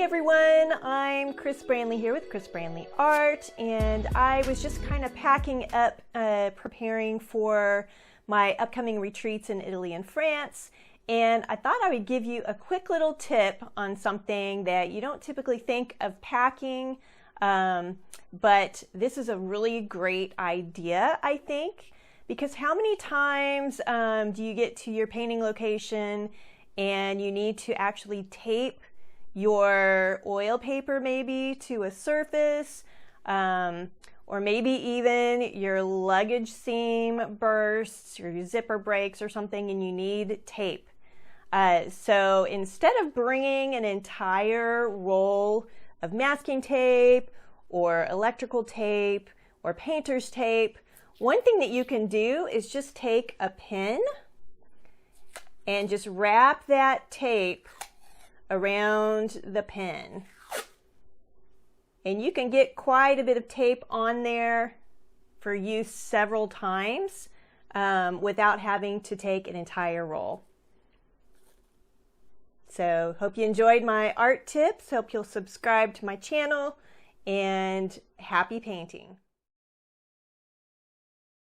everyone, I'm Chris Brandley here with Chris Brandley Art, and I was just kind of packing up, preparing for my upcoming retreats in Italy and France, and I thought I would give you a quick little tip on something that you don't typically think of packing, but this is a really great idea, I think, because how many times do you get to your painting location and you need to actually tape your oil paper maybe to a surface, or maybe even your luggage seam bursts or your zipper breaks or something and you need tape. So instead of bringing an entire roll of masking tape or electrical tape or painter's tape, one thing that you can do is just take a pin and just wrap that tape around the pin. And you can get quite a bit of tape on there for use several times without having to take an entire roll. So hope you enjoyed my art tips. Hope you'll subscribe to my channel, and happy painting.